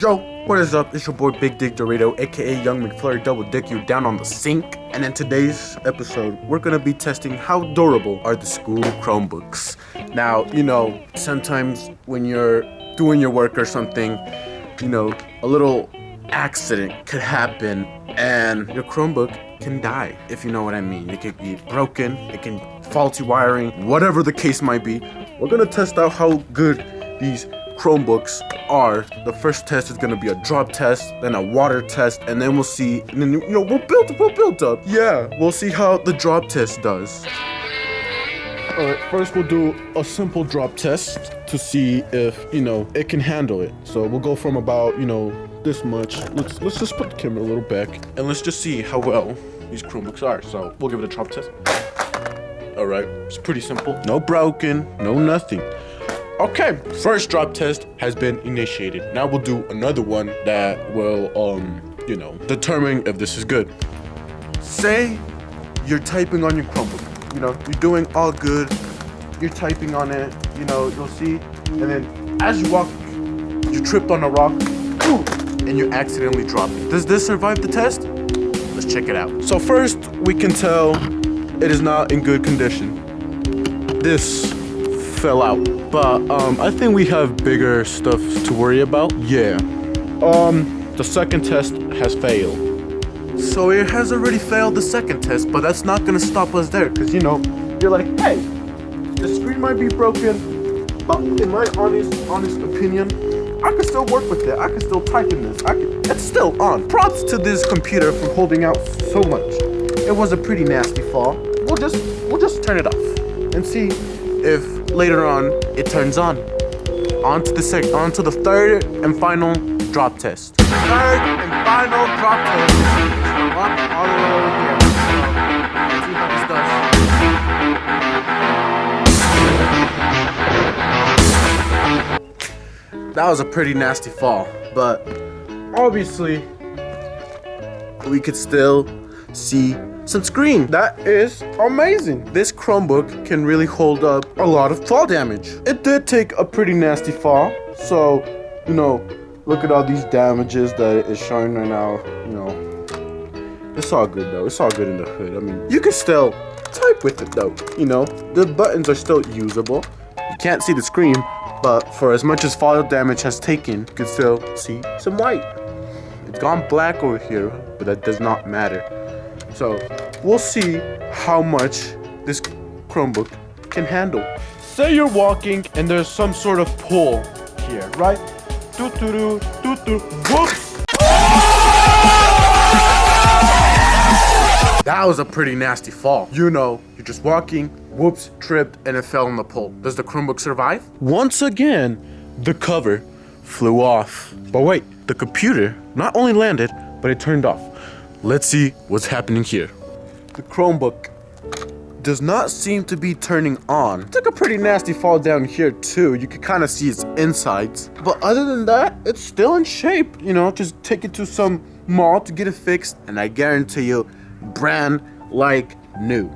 Yo, what is up? It's your boy Big Dick Dorito, aka YoungMcFlurryDoubleDickYouDownOnTheSink. And in today's episode, we're gonna be testing how durable are the school Chromebooks. Now, sometimes when you're doing your work or something, a little accident could happen and your Chromebook can die, if you know what I mean. It could be broken, it can faulty wiring, whatever the case might be. We're gonna test out how good these Chromebooks are. The first test is gonna be a drop test, then a water test, and then we'll see, and then we'll build up. Yeah, we'll see how the drop test does. Alright, first we'll do a simple drop test to see if, it can handle it. So we'll go from about, this much. Let's just put the camera a little back, and let's just see how well these Chromebooks are. So we'll give it a drop test. Alright, it's pretty simple. No broken, no nothing. Okay, first drop test has been initiated. Now we'll do another one that will, determine if this is good. Say you're typing on your Chromebook. You're doing all good. You're typing on it, you'll see. And then as you walk, you tripped on a rock, and you accidentally dropped it. Does this survive the test? Let's check it out. So first, we can tell it is not in good condition. This fell out. But I think we have bigger stuff to worry about. Yeah. The second test has failed. So it has already failed the second test, but that's not gonna stop us there, because you're like, hey, the screen might be broken, but in my honest opinion, I can still work with it. I can still type in this. It's still on. Props to this computer for holding out so much. It was a pretty nasty fall. We'll just turn it off and see if later on it turns on. On to the third and final drop test. Third and final drop test. All the way over here. Let's see how this does. That was a pretty nasty fall, but obviously we could still see some screen. That is amazing. This Chromebook can really hold up a lot of fall damage. It did take a pretty nasty fall, so look at all these damages that it is showing right now. It's all good though. It's all good in the hood. I mean, you can still type with it though. The buttons are still usable. You can't see the screen, but for as much as fall damage has taken, you can still see some white. It's gone black over here, but that does not matter. So we'll see how much this Chromebook can handle. Say you're walking and there's some sort of pull here, right? Whoops! That was a pretty nasty fall. You're just walking, whoops, tripped, and it fell on the pole. Does the Chromebook survive? Once again, the cover flew off. But wait, the computer not only landed, but it turned off. Let's see what's happening here. The Chromebook does not seem to be turning on. It took a pretty nasty fall down here too. You can kind of see its insides. But other than that, it's still in shape. Just take it to some mall to get it fixed, and I guarantee you, brand like new.